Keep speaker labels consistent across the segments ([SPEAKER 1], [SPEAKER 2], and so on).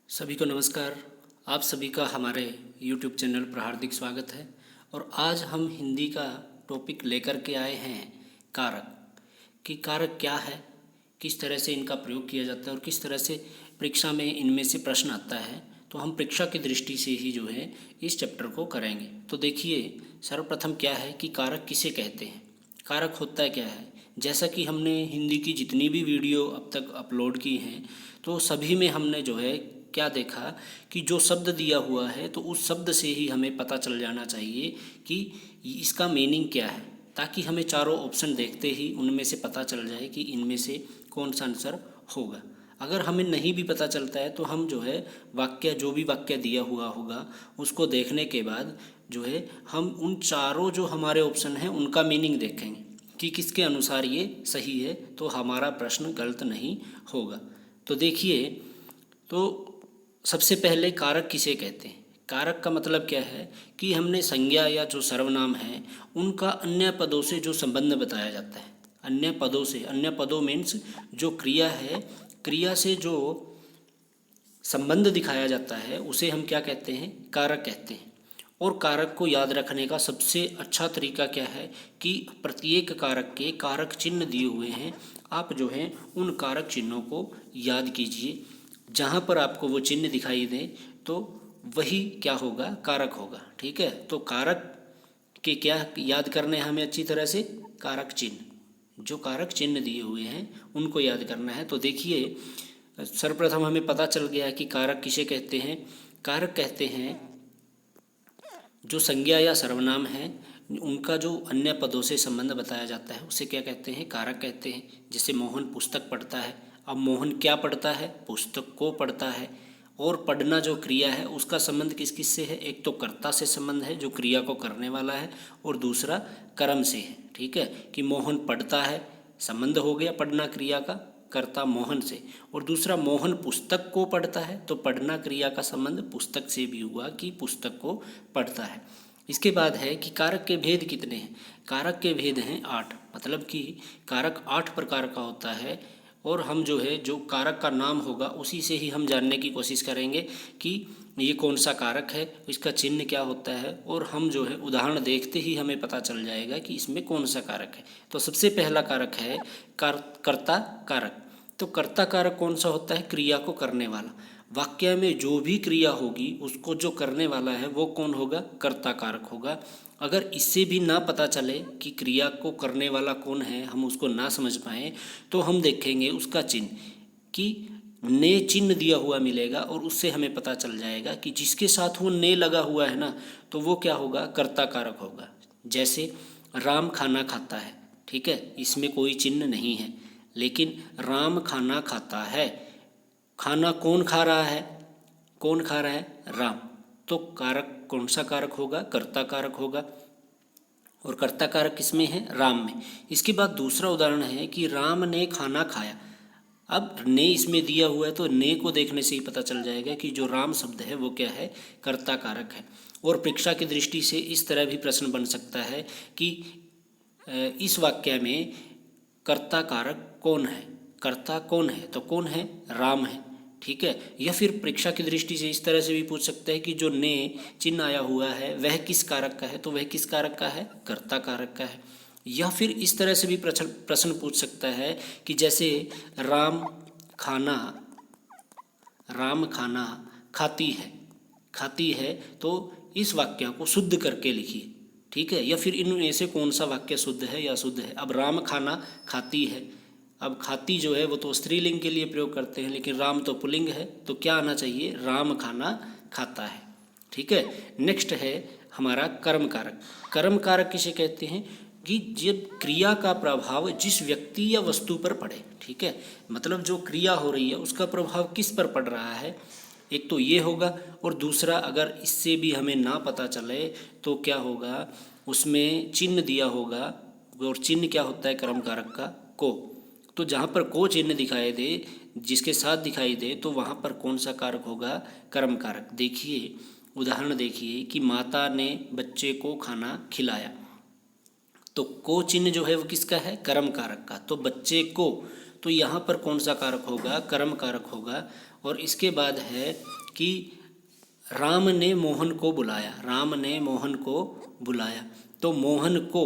[SPEAKER 1] सभी को नमस्कार। आप सभी का हमारे YouTube चैनल पर हार्दिक स्वागत है। और आज हम हिंदी का टॉपिक लेकर के आए हैं कारक। कि कारक क्या है, किस तरह से इनका प्रयोग किया जाता है और किस तरह से परीक्षा में इनमें से प्रश्न आता है। तो हम परीक्षा की दृष्टि से ही जो है इस चैप्टर को करेंगे। तो देखिए, सर्वप्रथम क्या है कि कारक किसे कहते हैं, कारक होता क्या है। जैसा कि हमने हिंदी की जितनी भी वीडियो अब तक अपलोड की हैं, तो सभी में हमने जो है क्या देखा कि जो शब्द दिया हुआ है तो उस शब्द से ही हमें पता चल जाना चाहिए कि इसका मीनिंग क्या है, ताकि हमें चारों ऑप्शन देखते ही उनमें से पता चल जाए कि इनमें से कौन सा आंसर होगा। अगर हमें नहीं भी पता चलता है तो हम जो है वाक्य, जो भी वाक्य दिया हुआ होगा उसको देखने के बाद जो है हम उन चारों जो हमारे ऑप्शन हैं उनका मीनिंग देखेंगे कि किसके अनुसार ये सही है, तो हमारा प्रश्न गलत नहीं होगा। तो देखिए, तो सबसे पहले कारक किसे कहते हैं। कारक का मतलब क्या है कि हमने संज्ञा या जो सर्वनाम है उनका अन्य पदों से जो संबंध बताया जाता है। अन्य पदों से, अन्य पदों मीन्स जो क्रिया है, क्रिया से जो संबंध दिखाया जाता है उसे हम क्या कहते हैं, कारक कहते हैं। और कारक को याद रखने का सबसे अच्छा तरीका क्या है कि प्रत्येक कारक के कारक चिन्ह दिए हुए हैं, आप जो है उन कारक चिन्हों को याद कीजिए। जहाँ पर आपको वो चिन्ह दिखाई दे तो वही क्या होगा, कारक होगा। ठीक है, तो कारक के क्या याद करने हैं हमें अच्छी तरह से, कारक चिन्ह, जो कारक चिन्ह दिए हुए हैं उनको याद करना है। तो देखिए, सर्वप्रथम हमें पता चल गया कि कारक किसे कहते हैं। कारक कहते हैं जो संज्ञा या सर्वनाम है उनका जो अन्य पदों से संबंध बताया जाता है उसे क्या कहते हैं, कारक कहते हैं। जैसे मोहन पुस्तक पढ़ता है, अब मोहन क्या पढ़ता है, पुस्तक को पढ़ता है। और पढ़ना जो क्रिया है उसका संबंध किस किस से है, एक तो कर्ता से संबंध है जो क्रिया को करने वाला है, और दूसरा कर्म से है। ठीक है, कि मोहन पढ़ता है, संबंध हो गया पढ़ना क्रिया का कर्ता मोहन से। और दूसरा मोहन पुस्तक को पढ़ता है, तो पढ़ना क्रिया का संबंध पुस्तक से भी हुआ कि पुस्तक को पढ़ता है। इसके बाद है कि कारक के भेद कितने हैं। कारक के भेद हैं 8, मतलब कि कारक 8 प्रकार का होता है। और हम जो है जो कारक का नाम होगा उसी से ही हम जानने की कोशिश करेंगे कि ये कौन सा कारक है, इसका चिन्ह क्या होता है। और हम जो है उदाहरण देखते ही हमें पता चल जाएगा कि इसमें कौन सा कारक है। तो सबसे पहला कारक है कर्ता कारक। तो कर्ता कारक कौन सा होता है, क्रिया को करने वाला। वाक्य में जो भी क्रिया होगी उसको जो करने वाला है वो कौन होगा, कर्ता कारक होगा। अगर इससे भी ना पता चले कि क्रिया को करने वाला कौन है, हम उसको ना समझ पाएँ, तो हम देखेंगे उसका चिन्ह कि ने चिन्ह दिया हुआ मिलेगा, और उससे हमें पता चल जाएगा कि जिसके साथ वो ने लगा हुआ है ना, तो वो क्या होगा, कर्ता कारक होगा। जैसे राम खाना खाता है, ठीक है, इसमें कोई चिन्ह नहीं है, लेकिन राम खाना खाता है। खाना कौन खा रहा है, कौन खा रहा है, राम। तो कारक कौन सा कारक होगा, कर्ता कारक होगा। और कर्ता कारक किसमें है, राम में। इसके बाद दूसरा उदाहरण है कि राम ने खाना खाया। अब ने इसमें दिया हुआ है, तो ने को देखने से ही पता चल जाएगा कि जो राम शब्द है वो क्या है, कर्ता कारक है। और परीक्षा की दृष्टि से इस तरह भी प्रश्न बन सकता है कि इस वाक्य में कर्ता कारक कौन है, कर्ता कौन है, तो कौन है, राम है। ठीक है, या फिर परीक्षा की दृष्टि से इस तरह से भी पूछ सकते हैं कि जो ने चिन्ह आया हुआ है वह किस कारक का है, तो वह किस कारक का है, कर्ता कारक का है। या फिर इस तरह से भी प्रश्न पूछ सकता है कि जैसे राम खाना, राम खाना खाती है, खाती है, तो इस वाक्य को शुद्ध करके लिखिए। ठीक है, या फिर इनमें से कौन सा वाक्य शुद्ध है या अशुद्ध है। अब राम खाना खाती है, अब खाती जो है वो तो स्त्रीलिंग के लिए प्रयोग करते हैं, लेकिन राम तो पुल्लिंग है, तो क्या आना चाहिए, राम खाना खाता है। ठीक है, नेक्स्ट है हमारा कर्म कारक। कर्म कारक किसे कहते हैं कि जब क्रिया का प्रभाव जिस व्यक्ति या वस्तु पर पड़े। ठीक है, मतलब जो क्रिया हो रही है उसका प्रभाव किस पर पड़ रहा है, एक तो ये होगा। और दूसरा, अगर इससे भी हमें ना पता चले तो क्या होगा, उसमें चिन्ह दिया होगा। और चिन्ह क्या होता है कर्म कारक का, को। तो जहाँ पर को चिन्ह दिखाई दे, जिसके साथ दिखाई दे, तो वहाँ पर कौन सा कारक होगा, कर्म कारक। देखिए उदाहरण देखिए कि माता ने बच्चे को खाना खिलाया, तो को चिन्ह जो है वो किसका है, कर्म कारक का। तो बच्चे को, तो यहाँ पर कौन सा कारक होगा, कर्म कारक होगा। और इसके बाद है कि राम ने मोहन को बुलाया, राम ने मोहन को बुलाया। तो मोहन को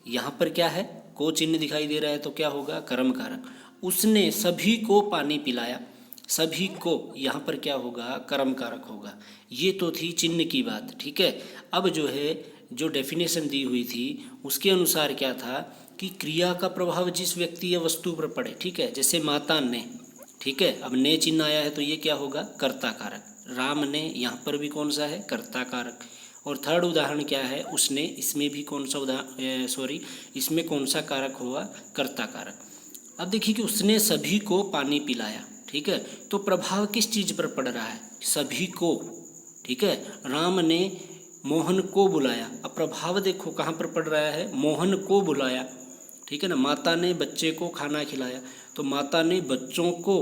[SPEAKER 1] यहाँ पर क्या है, को चिन्ह दिखाई दे रहा है तो क्या होगा, कर्म कारक। उसने सभी को पानी पिलाया, सभी को यहाँ पर क्या होगा, कर्म कारक होगा। ये तो थी चिन्ह की बात, ठीक है। अब जो है जो डेफिनेशन दी हुई थी उसके अनुसार क्या था कि क्रिया का प्रभाव जिस व्यक्ति या वस्तु पर पड़े, ठीक है। जैसे माता ने, ठीक है, अब ने चिन्ह आया है तो ये क्या होगा, कर्ता कारक। राम ने, यहाँ पर भी कौन सा है, कर्ता कारक। और थर्ड उदाहरण क्या है, उसने, इसमें भी कौन सा इसमें कौन सा कारक होगा, कर्ता कारक। अब देखिए कि उसने सभी को पानी पिलाया, ठीक है। तो प्रभाव किस चीज़ पर पड़ रहा है, सभी को, ठीक है। राम ने मोहन को बुलाया, अब प्रभाव देखो कहाँ पर पड़ रहा है, मोहन को बुलाया, ठीक है ना। माता ने बच्चे को खाना खिलाया, तो माता ने बच्चों को,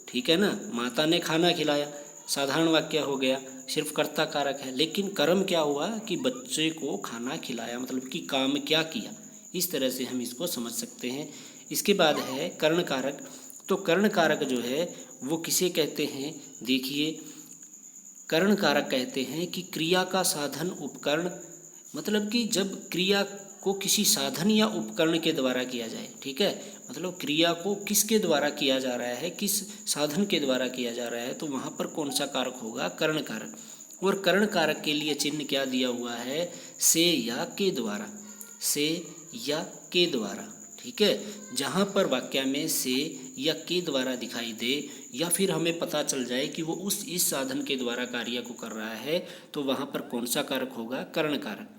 [SPEAKER 1] ठीक है ना, माता ने खाना खिलाया, साधारण वाक्य हो गया, सिर्फ कर्ता कारक है। लेकिन कर्म क्या हुआ कि बच्चे को खाना खिलाया, मतलब कि काम क्या किया, इस तरह से हम इसको समझ सकते हैं। इसके बाद है कर्ण कारक। तो कर्ण कारक जो है वो किसे कहते हैं, देखिए कर्ण कारक कहते हैं कि क्रिया का साधन उपकरण, मतलब कि जब क्रिया को किसी साधन या उपकरण के द्वारा किया जाए, ठीक है, मतलब क्रिया को किसके द्वारा किया जा रहा है, किस साधन के द्वारा किया जा रहा है, तो वहाँ पर कौन सा कारक होगा, कर्ण कारक। और कर्ण कारक के लिए चिन्ह क्या दिया हुआ है, से या के द्वारा, से या के द्वारा, ठीक है। जहाँ पर वाक्य में से या के द्वारा दिखाई दे या फिर हमें पता चल जाए कि वो इस साधन के द्वारा कार्य को कर रहा है, तो वहाँ पर कौन सा कारक होगा, कर्ण कारक।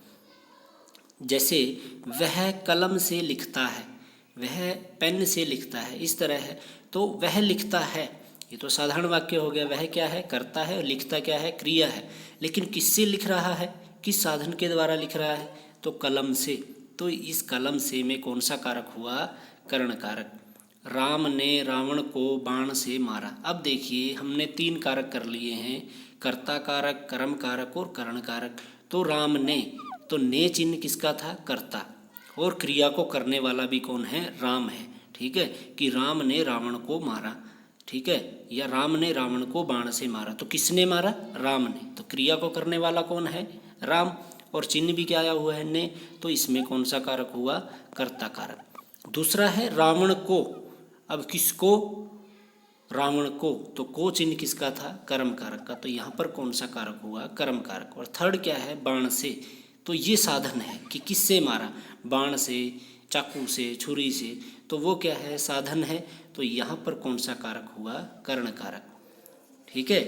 [SPEAKER 1] जैसे वह कलम से लिखता है, वह पेन से लिखता है, इस तरह है। तो वह लिखता है, ये तो साधारण वाक्य हो गया, वह क्या है, करता है, और लिखता क्या है, क्रिया है। लेकिन किससे लिख रहा है, किस साधन के द्वारा लिख रहा है, तो कलम से। तो इस कलम से में कौन सा कारक हुआ, कर्ण कारक। राम ने रावण को बाण से मारा। अब देखिए हमने 3 कारक कर लिए हैं, कर्ता कारक, कर्म कारक और कर्ण कारक। तो राम ने, तो ने चिन्ह किसका था, कर्ता, और क्रिया को करने वाला भी कौन है, राम है, ठीक है। कि राम ने रावण को मारा, ठीक है, या राम ने रावण को बाण से मारा। तो किसने मारा, राम ने। तो क्रिया को करने वाला कौन है, राम, और चिन्ह भी क्या आया हुआ है, ने। तो इसमें कौन सा कारक हुआ, कर्ता कारक। दूसरा है रावण को। अब किसको, रावण को। तो को चिन्ह किसका था, कर्म कारक का। तो यहाँ पर कौन सा कारक हुआ, कर्म कारक। और थर्ड क्या है, बाण से। तो ये साधन है कि किससे मारा, बाण से, चाकू से, छुरी से। तो वो क्या है, साधन है। तो यहाँ पर कौन सा कारक हुआ, कर्ण कारक, ठीक है।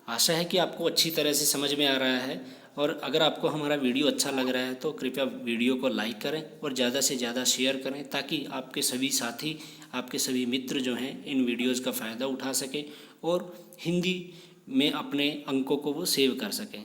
[SPEAKER 1] आशा है कि आपको अच्छी तरह से समझ में आ रहा है। और अगर आपको हमारा वीडियो अच्छा लग रहा है तो कृपया वीडियो को लाइक करें और ज़्यादा से ज़्यादा शेयर करें, ताकि आपके सभी साथी, आपके सभी मित्र जो हैं इन वीडियोज़ का फ़ायदा उठा सकें और हिंदी में अपने अंकों को वो सेव कर सकें।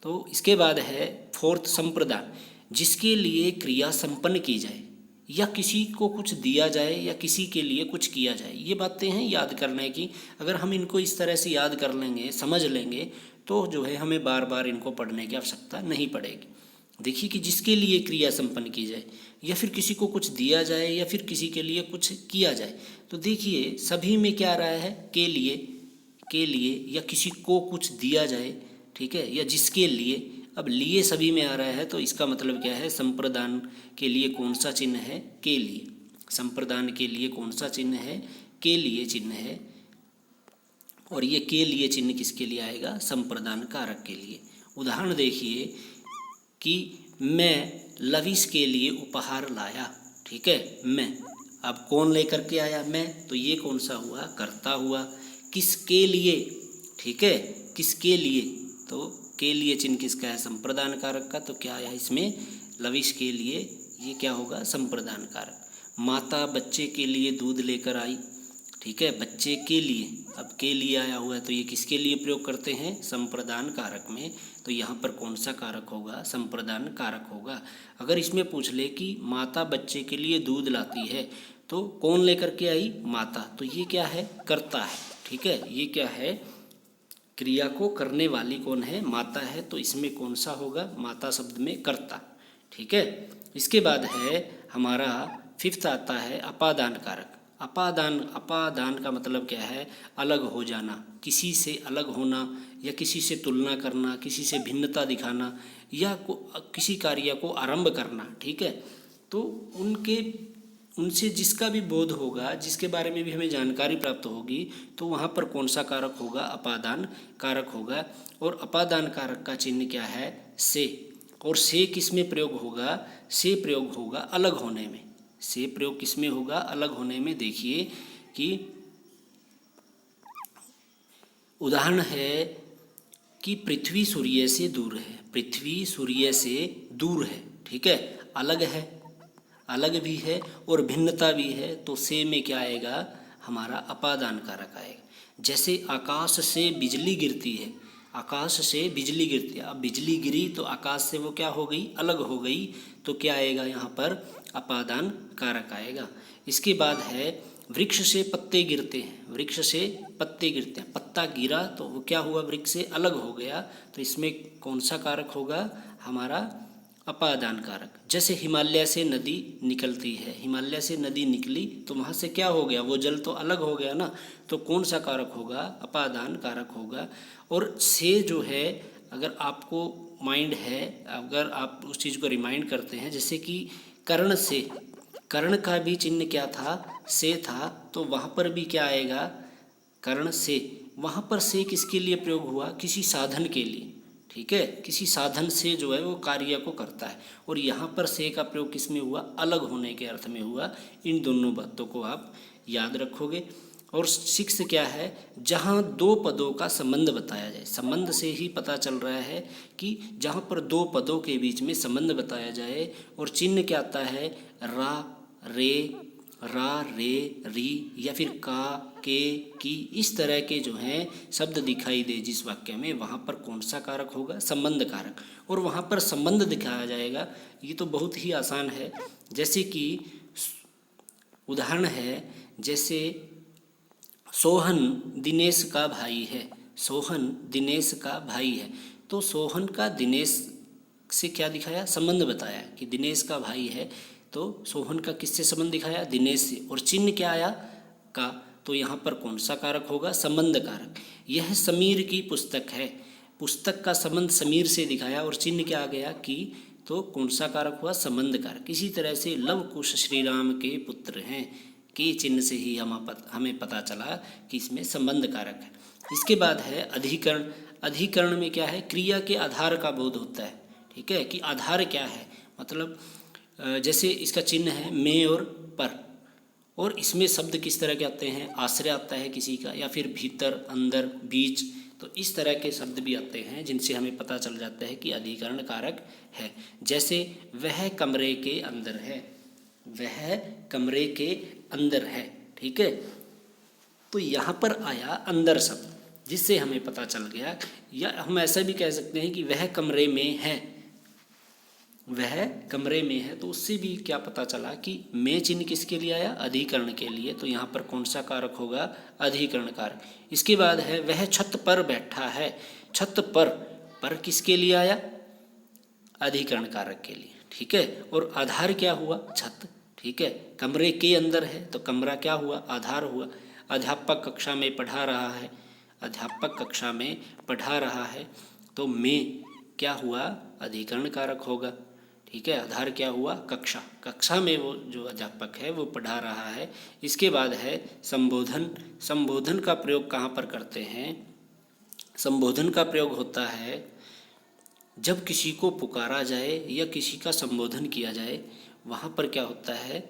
[SPEAKER 1] तो इसके बाद है फोर्थ, संप्रदान, जिसके लिए क्रिया संपन्न की जाए या किसी को कुछ दिया जाए या किसी के लिए कुछ किया जाए। ये बातें हैं याद करने की। अगर हम इनको इस तरह से याद कर लेंगे, समझ लेंगे, तो जो है हमें बार बार इनको पढ़ने की आवश्यकता नहीं पड़ेगी। देखिए कि जिसके लिए क्रिया संपन्न की जाए या फिर किसी को कुछ दिया जाए या फिर किसी के लिए कुछ किया जाए। तो देखिए सभी में क्या आ रहा है, के लिए या किसी को कुछ दिया जाए, ठीक है, या जिसके लिए। अब लिए सभी में आ रहा है, तो इसका मतलब क्या है, संप्रदान के लिए कौन सा चिन्ह है, के लिए। संप्रदान के लिए कौन सा चिन्ह है, के लिए चिन्ह है। और ये के लिए चिन्ह किसके लिए आएगा, संप्रदान कारक के लिए। उदाहरण देखिए कि मैं लविश के लिए उपहार लाया, ठीक है, मैं। अब कौन लेकर के आया, मैं। तो ये कौन सा हुआ, कर्ता हुआ। किसके लिए, ठीक है, किसके लिए। तो के लिए चिन्ह किसका है, संप्रदान कारक का। तो क्या आया इसमें, लविश के लिए, ये क्या होगा, संप्रदान कारक। माता बच्चे के लिए दूध लेकर आई, ठीक है, बच्चे के लिए। अब के लिए आया हुआ है तो ये किसके लिए प्रयोग करते हैं, संप्रदान कारक में। तो यहाँ पर कौन सा कारक होगा, संप्रदान कारक होगा। अगर इसमें पूछ ले कि माता बच्चे के लिए दूध लाती है, तो कौन लेकर के आई, माता। तो ये क्या है, कर्ता है, ठीक है। ये क्या है, क्रिया को करने वाली कौन है, माता है। तो इसमें कौन सा होगा, माता शब्द में कर्ता, ठीक है। इसके बाद है हमारा फिफ्थ आता है अपादान कारक। अपादान, अपादान का मतलब क्या है? अलग हो जाना, किसी से अलग होना या किसी से तुलना करना, किसी से भिन्नता दिखाना या किसी कार्य को आरंभ करना। ठीक है, तो उनसे जिसका भी बोध होगा, जिसके बारे में भी हमें जानकारी प्राप्त होगी, तो वहाँ पर कौन सा कारक होगा? अपादान कारक होगा। और अपादान कारक का चिन्ह क्या है? से। और से किस में प्रयोग होगा? से प्रयोग होगा अलग होने में। से प्रयोग किस में होगा? अलग होने में। देखिए कि उदाहरण है कि पृथ्वी सूर्य से दूर है, पृथ्वी सूर्य से दूर है। ठीक है, अलग है, अलग भी है और भिन्नता भी है, तो से में क्या आएगा? हमारा अपादान कारक आएगा। जैसे आकाश से बिजली गिरती है, आकाश से बिजली गिरती है, अब बिजली गिरी तो आकाश से वो क्या हो गई? अलग हो गई, तो क्या आएगा यहाँ पर? अपादान कारक आएगा। इसके बाद है वृक्ष से पत्ते गिरते हैं, वृक्ष से पत्ते गिरते हैं, पत्ता गिरा तो वो क्या हुआ? वृक्ष से अलग हो गया, तो इसमें कौन सा कारक होगा? हमारा अपादान कारक। जैसे हिमालय से नदी निकलती है, हिमालय से नदी निकली तो वहाँ से क्या हो गया? वो जल तो अलग हो गया ना, तो कौन सा कारक होगा? अपादान कारक होगा। और से जो है, अगर आपको माइंड है, अगर आप उस चीज़ को रिमाइंड करते हैं, जैसे कि कर्ण से, कर्ण का भी चिन्ह क्या था? से था, तो वहाँ पर भी क्या आएगा? कर्ण से। वहाँ पर से किसके लिए प्रयोग हुआ? किसी साधन के लिए। ठीक है, किसी साधन से जो है वो कार्य को करता है। और यहाँ पर से का प्रयोग किस में हुआ? अलग होने के अर्थ में हुआ। इन दोनों बातों को आप याद रखोगे। और सिक्स क्या है? जहाँ दो पदों का संबंध बताया जाए, संबंध से ही पता चल रहा है कि जहाँ पर दो पदों के बीच में संबंध बताया जाए और चिन्ह क्या आता है? रा, रे, रा, रे, री या फिर का, के, की, इस तरह के जो हैं शब्द दिखाई दे जिस वाक्य में, वहाँ पर कौन सा कारक होगा? संबंध कारक। और वहाँ पर संबंध दिखाया जाएगा, ये तो बहुत ही आसान है। जैसे कि उदाहरण है, जैसे सोहन दिनेश का भाई है, सोहन दिनेश का भाई है, तो सोहन का दिनेश से क्या दिखाया? संबंध बताया कि दिनेश का भाई है, तो सोहन का किससे संबंध दिखाया? दिनेश से। और चिन्ह क्या आया? का। तो यहाँ पर कौन सा कारक होगा? संबंध कारक। यह समीर की पुस्तक है, पुस्तक का संबंध समीर से दिखाया और चिन्ह क्या आ गया? की। तो कौन सा कारक हुआ? संबंध कारक। इसी तरह से लव कुश श्री राम के पुत्र हैं, के चिन्ह से ही हमें पता चला कि इसमें संबंध कारक है। इसके बाद है अधिकरण। अधिकरण में क्या है? क्रिया के आधार का बोध होता है। ठीक है, कि आधार क्या है, मतलब जैसे इसका चिन्ह है में और पर, और इसमें शब्द किस तरह के आते हैं? आश्रय आता है किसी का, या फिर भीतर, अंदर, बीच, तो इस तरह के शब्द भी आते हैं जिनसे हमें पता चल जाता है कि अधिकरण कारक है। जैसे वह कमरे के अंदर है, वह कमरे के अंदर है। ठीक है, तो यहाँ पर आया अंदर शब्द, जिससे हमें पता चल गया। या हम ऐसा भी कह सकते हैं कि वह कमरे में है, वह कमरे में है, तो उससे भी क्या पता चला कि में चिन्ह किसके लिए आया? अधिकरण के लिए। तो यहाँ पर कौन सा कारक होगा? अधिकरण कारक। इसके बाद है वह छत पर बैठा है, छत पर किसके लिए आया? अधिकरण कारक के लिए। ठीक है, और आधार क्या हुआ? छत। ठीक है, कमरे के अंदर है तो कमरा क्या हुआ? आधार हुआ। अध्यापक कक्षा में पढ़ा रहा है, अध्यापक कक्षा में पढ़ा रहा है, तो में क्या हुआ? अधिकरण कारक होगा। ठीक है, आधार क्या हुआ? कक्षा, कक्षा में वो जो अध्यापक है वो पढ़ा रहा है। इसके बाद है संबोधन। संबोधन का प्रयोग कहाँ पर करते हैं? संबोधन का प्रयोग होता है जब किसी को पुकारा जाए या किसी का संबोधन किया जाए, वहाँ पर क्या होता है?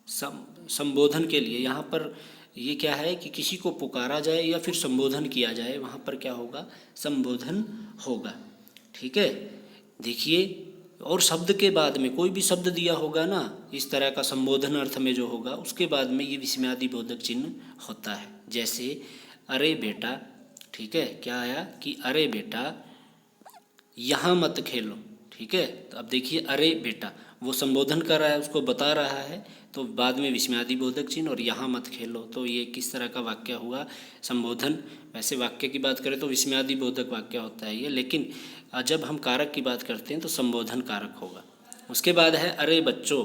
[SPEAKER 1] संबोधन के लिए यहाँ पर ये क्या है कि किसी को पुकारा जाए या फिर संबोधन किया जाए, वहाँ पर क्या होगा? संबोधन होगा। ठीक है, देखिए, और शब्द के बाद में कोई भी शब्द दिया होगा ना, इस तरह का संबोधन अर्थ में जो होगा, उसके बाद में ये विस्मयादि बोधक चिन्ह होता है। जैसे अरे बेटा, ठीक है, क्या आया कि अरे बेटा यहाँ मत खेलो। ठीक है, तो अब देखिए अरे बेटा, वो संबोधन कर रहा है, उसको बता रहा है, तो बाद में विस्मयादि बोधक चिन्ह और यहाँ मत खेलो, तो ये किस तरह का वाक्य हुआ? संबोधन। वैसे वाक्य की बात करें तो विस्मयादि बोधक वाक्य होता है ये, लेकिन जब हम कारक की बात करते हैं तो संबोधन कारक होगा। उसके बाद है अरे बच्चों,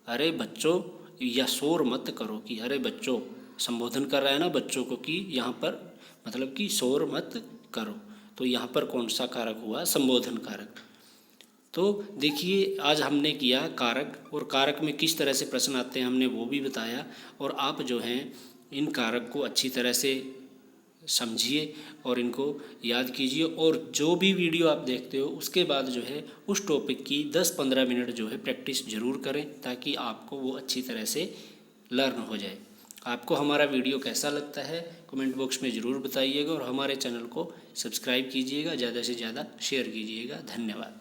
[SPEAKER 1] अरे बच्चों या शोर मत करो कि अरे बच्चों, संबोधन कर रहा है ना बच्चों को कि यहाँ पर मतलब कि शोर मत करो। तो यहाँ पर कौन सा कारक हुआ? संबोधन कारक। तो देखिए आज हमने किया कारक, और कारक में किस तरह से प्रश्न आते हैं हमने वो भी बताया। और आप जो हैं इन कारक को अच्छी तरह से समझिए और इनको याद कीजिए, और जो भी वीडियो आप देखते हो उसके बाद जो है उस टॉपिक की 10-15 मिनट जो है प्रैक्टिस ज़रूर करें, ताकि आपको वो अच्छी तरह से लर्न हो जाए। आपको हमारा वीडियो कैसा लगता है कमेंट बॉक्स में ज़रूर बताइएगा, और हमारे चैनल को सब्सक्राइब कीजिएगा, ज़्यादा से ज़्यादा शेयर कीजिएगा। धन्यवाद।